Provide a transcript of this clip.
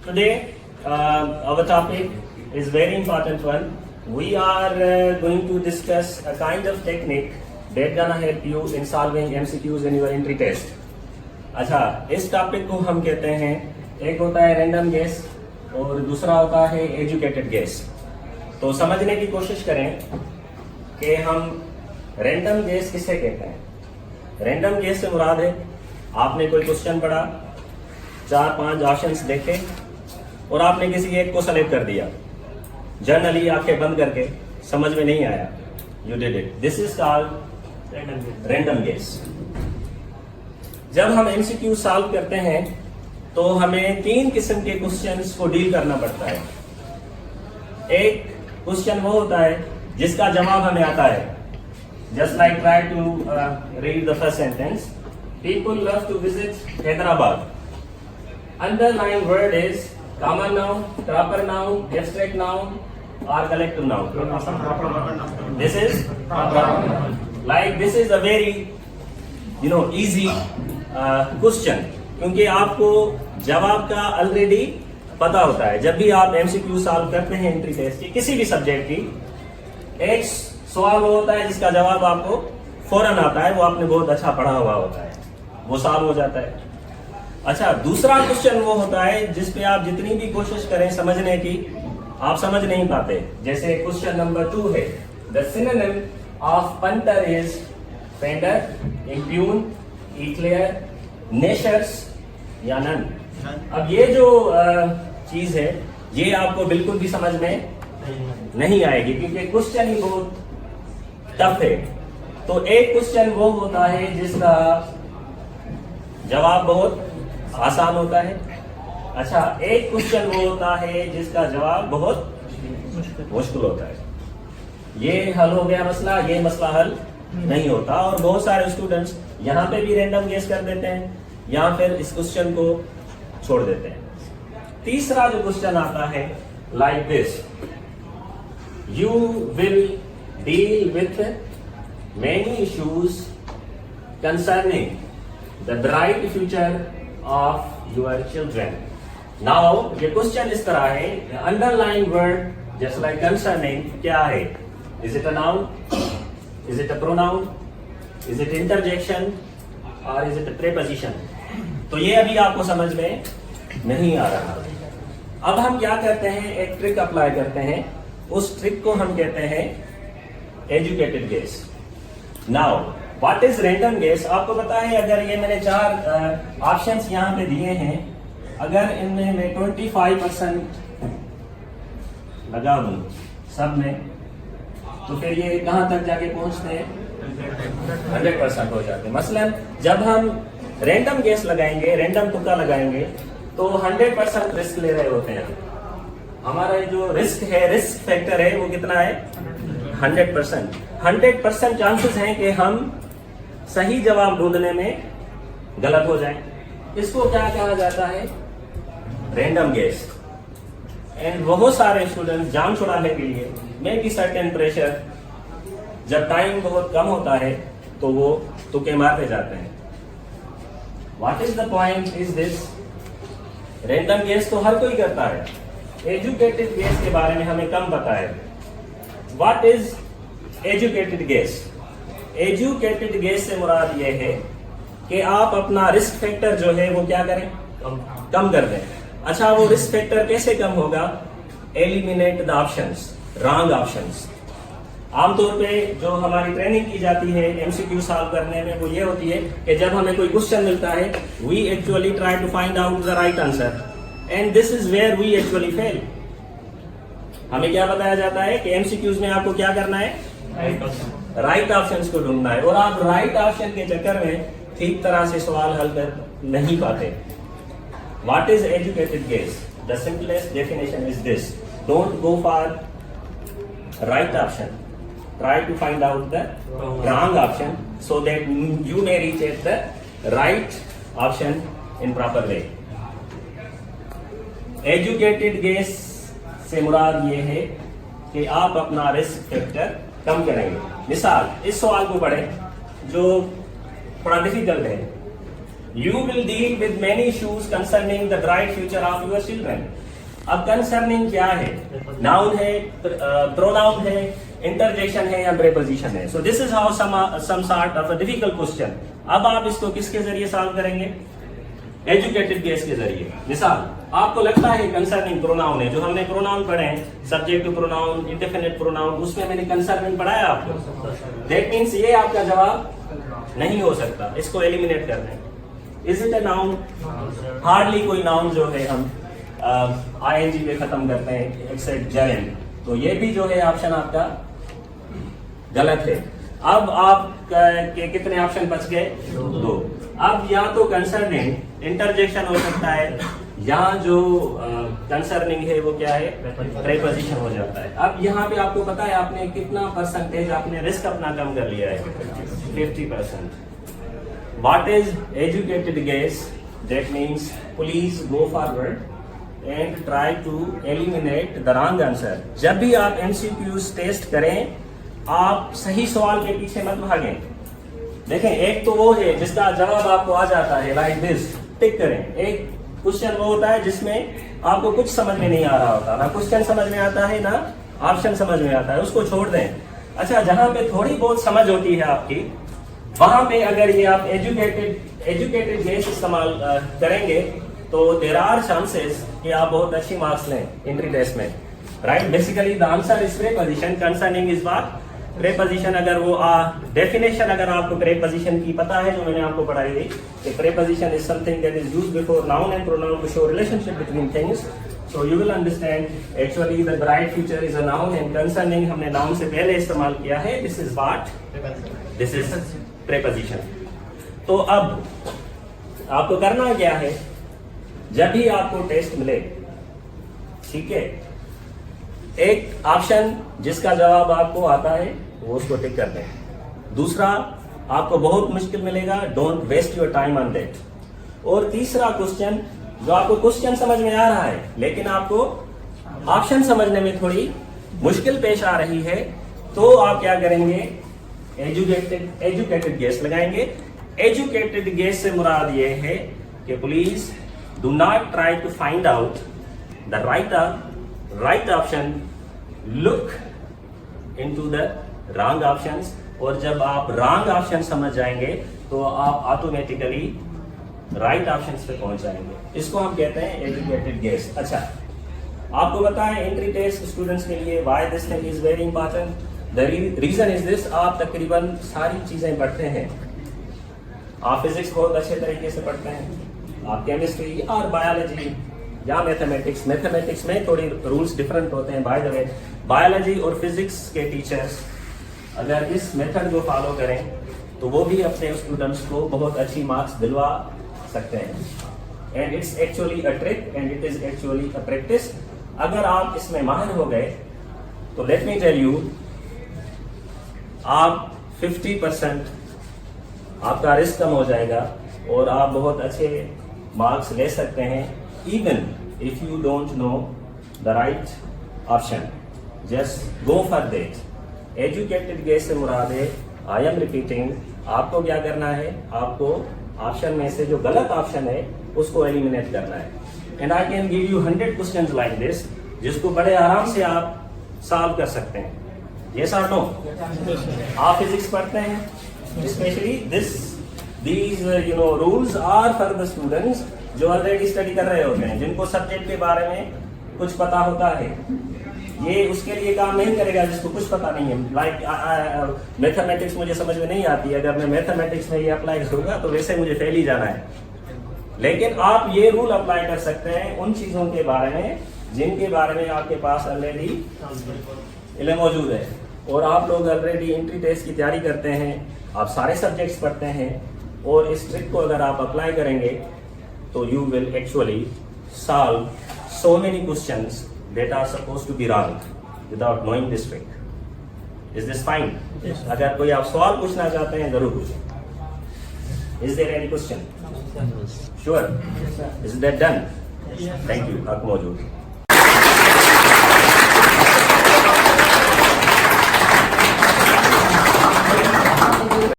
Today, our topic is very important one. We are going to discuss a kind of technique that gonna help you in solving MCQs in your entry test. अच्छा, इस topic को हम कहते हैं, एक होता है random guess और दूसरा होता है एजुकेटेड गेस. तो समझने की कोशिश करें कि हम रैंडम गेस किसे कहते हैं. रैंडम गेस से मुराद है आपने कोई क्वेश्चन पढ़ा, 4-5 ऑप्शंस देखे और आपने किसी एक को सेलेक्ट कर दिया. जनरली आंखें बंद करके, समझ में नहीं आया, you did it. This is called random guess. जब हम एमसीक्यू सॉल्व करते हैं तो हमें 3 किस्म के क्वेश्चंस को डील करना पड़ता है. एक क्वेश्चन वो होता है जिसका जवाब हमें आता है. Just like try to read the first sentence. People love to visit Hyderabad. Underlying word is common noun, proper noun, abstract noun, or collective noun. This is like this is a very easy question, क्योंकि आपको जवाब का already पता होता है. जब भी आप एमसीक्यू सॉल्व करते हैं एंट्री टेस्ट की किसी भी सब्जेक्ट की, एक सवाल वो होता है जिसका जवाब आपको फौरन आता है, वो आपने बहुत अच्छा पढ़ा हुआ होता है, वो सॉल्व हो जाता है. अच्छा, दूसरा क्वेश्चन वो होता है जिस पे आप जितनी भी कोशिश करें समझने की, आप समझ नहीं पाते. जैसे क्वेश्चन नंबर 2 है, the synonym of punter is fender, impugn, eclair, नेशर्स या नन. अब ये जो चीज है ये आपको बिल्कुल भी समझ में नहीं आएगी क्योंकि क्वेश्चन ही बहुत टफ है. तो एक क्वेश्चन वो होता है जिसका जवाब बहुत आसान होता है. अच्छा, एक क्वेश्चन वो होता है जिसका जवाब बहुत मुश्किल होता है. ये हल हो गया मसला, ये मसला हल नहीं होता. और बहुत सारे स्टूडेंट्स यहाँ पे भी रैंडम गेस कर देते हैं या फिर इस क्वेश्चन को छोड़ देते हैं. तीसरा जो क्वेश्चन आता है like this, you will deal with many issues concerning the bright future of your children. Now ये क्वेश्चन इस तरह है, underlying word just like concerning क्या है? Is it a noun? Is it a pronoun? Is it interjection? Or is it a preposition? तो ये अभी आपको समझ में नहीं आ रहा. अब हम क्या करते हैं, एक ट्रिक अप्लाई करते हैं. उस ट्रिक को हम कहते हैं educated guess. Now what is random guess? आपको पता है, अगर ये मैंने 4 ऑप्शंस यहाँ पे दिए हैं, अगर इनमें मैं 25% लगा दूं सब में, तो फिर ये कहाँ तक जाके पहुंचते हैं? 100% हो जाते हैं. मसलन जब हम रैंडम गेस लगाएंगे, रैंडम तुक्का लगाएंगे, तो 100% रिस्क ले रहे होते हैं. हमारा जो रिस्क है, रिस्क फैक्टर है, वो कितना है? 100%. 100% चांसेस हैं कि हम सही जवाब ढूंढने में गलत हो जाएं. इसको क्या कहा जाता है? Random guess. एंड बहुत सारे स्टूडेंट्स जान छुड़ाने के लिए, मे बी सर्टेन प्रेशर, जब टाइम बहुत कम होता है तो वो तुक्के मारते जाते हैं. What is the point is this, random guess तो हर कोई करता है. एजुकेटेड गेस के बारे में हमें कम पता है. What is educated guess? Educated guess से मुराद ये है कि आप अपना रिस्क फैक्टर जो है वो क्या करें? कम कर दें. अच्छा, वो रिस्क फैक्टर कैसे कम होगा? Eliminate the options, wrong options. आमतौर पे जो हमारी ट्रेनिंग की जाती है एमसीक्यू सॉल्व करने में, वो ये होती है कि जब हमें कोई क्वेश्चन मिलता है, we actually try to find out the right answer, and this is where we actually fail. हमें क्या बताया जाता है कि एमसीक्यूज में आपको क्या करना है? राइट ऑप्शंस को ढूंढना है. और आप राइट ऑप्शन के चक्कर में ठीक तरह से सवाल हल कर नहीं पाते. What is educated guess? The simplest definition is this, don't go for right option, try to find out the wrong option so that you may reach at the right option in proper way. Educated guess से मुराद ये है कि आप अपना risk factor कम करेंगे. मिसाल, इस सवाल को पढ़ें जो थोड़ा डिफिकल्ट है. You will deal with many issues concerning the bright future of your children. अब concerning क्या है? Noun है, pronoun है, interjection है या preposition है. So this is how some sort of a difficult question. अब आप इसको किसके जरिए सॉल्व करेंगे? एजुकेटेड गेस के जरिए. मिसाल, आपको लगता है कंसर्निंग प्रोनाउन है, जो हमने प्रोनाउन पढ़े हैं, सब्जेक्ट प्रोनाउन, इंडेफिनिट प्रोनाउन, उसमें मैंने कंसर्निंग पढ़ाया आपको. दैट मीन्स ये आपका जवाब नहीं हो सकता, इसको एलिमिनेट कर दें. Is it a noun? Hardly कोई नाउन जो है हम आईएनजी पे खत्म करते हैं एक्सेप्ट जर्नल. तो ये भी जो है ऑप्शन आपका गलत है. अब आप के कितने ऑप्शन बच गए? 2. अब या तो कंसर्निंग इंटरजेक्शन हो सकता है, या जो कंसर्निंग है वो क्या है? प्रीपोजिशन हो जाता है. अब यहाँ पे आपको पता है आपने कितना परसेंटेज आपने रिस्क अपना कम कर लिया है? 50%. What is educated guess? That means please go forward and try to eliminate the wrong answer. जब भी आप MCQs टेस्ट करें, आप सही सवाल के पीछे मत भागें. देखें, एक तो वो है जिसका जवाब आपको आ जाता है, लाइक दिस, टिक करें. एक क्वेश्चन वो होता है जिसमें आपको कुछ समझ में नहीं आ रहा होता, ना क्वेश्चन समझ में आता है ना ऑप्शन समझ में आता है, उसको छोड़ दें. अच्छा, जहां पे थोड़ी बहुत समझ होती है आपकी, वहां पे अगर ये आप एजुकेटेड गेस इस्तेमाल करेंगे तो देयर आर चांसेस कि आप बहुत अच्छी मार्क्स लें एंट्री टेस्ट में. Right? Basically the answer is preposition. Concerning is what? Preposition. अगर वो डेफिनेशन अगर आपको प्रीपोजिशन की पता है, जो मैंने आपको पढ़ाई थी कि preposition is something that is used before noun and pronoun to show relationship between things. So you will understand actually the bright future is a noun and concerning हमने noun से पहले इस्तेमाल किया है. This is what? This is preposition. तो अब आपको करना क्या है? जब भी आपको टेस्ट मिले, ठीक है, एक ऑप्शन जिसका जवाब आपको आता है वो उसको टिक कर दें. दूसरा, आपको बहुत मुश्किल मिलेगा, don't waste your time on that. और तीसरा क्वेश्चन, जो आपको क्वेश्चन समझ में आ रहा है लेकिन आपको ऑप्शन समझने में थोड़ी मुश्किल पेश आ रही है, तो आप क्या करेंगे? एजुकेटेड गेस लगाएंगे. एजुकेटेड गेस से मुराद ये है कि please do not try to find out the right option, look into the wrong options. और जब आप रॉन्ग ऑप्शन समझ जाएंगे तो आप ऑटोमेटिकली राइट ऑप्शंस पे पहुंच जाएंगे. इसको हम कहते हैं एजुकेटेड गेस. अच्छा, आपको पता है एंट्री टेस्ट स्टूडेंट्स के लिए why this thing is very important. The reason is this, आप तकरीबन सारी चीजें पढ़ते हैं. आप फिजिक्स बहुत अच्छे तरीके से पढ़ते हैं, आप केमिस्ट्री और बायोलॉजी या मैथमेटिक्स में थोड़ी रूल्स डिफरेंट होते हैं. बाय द वे, बायोलॉजी और फिजिक्स के टीचर्स अगर इस मेथड को फॉलो करें तो वो भी अपने स्टूडेंट्स को बहुत अच्छी मार्क्स दिलवा सकते हैं. And it's actually a trick and it is actually a practice. अगर आप इसमें माहिर हो गए तो लेट मी टेल यू, आप 50% आपका रिस्क कम हो जाएगा और आप बहुत अच्छे मार्क्स ले सकते हैं, even if you don't know the right option. Just go for that. Educated guess से मुराद है, आई एम रिपीटिंग, आपको क्या करना है? आपको ऑप्शन में से जो गलत ऑप्शन है उसको एलिमिनेट करना है. And I can give you 100 questions like this, जिसको बड़े आराम से आप सॉल्व कर सकते हैं. यस और नो? आप फिजिक्स पढ़ते हैं, specially these rules are for the students जो ऑलरेडी स्टडी कर रहे होते हैं, जिनको सब्जेक्ट के बारे में कुछ पता होता है. ये उसके लिए काम नहीं करेगा जिसको कुछ पता नहीं है. लाइक मैथमेटिक्स मुझे समझ में नहीं आती, अगर मैं मैथमेटिक्स में ये अप्लाई करूंगा तो वैसे मुझे फेल ही जाना है. लेकिन आप ये रूल अप्लाई कर सकते हैं उन चीजों के बारे में जिनके बारे में आपके पास ऑलरेडी इल्म मौजूद है. और आप लोग ऑलरेडी एंट्री टेस्ट की तैयारी करते हैं, आप सारे सब्जेक्ट्स पढ़ते हैं, और इस ट्रिक को अगर आप अप्लाई करेंगे तो you will actually solve so many questions that are supposed to be wrong without knowing this trick. Is this fine? Yes. अगर कोई आप सवाल पूछना चाहते हैं जरूर पूछें. Is there any question? Sure. Is that done? Thank you. हक मौजूद.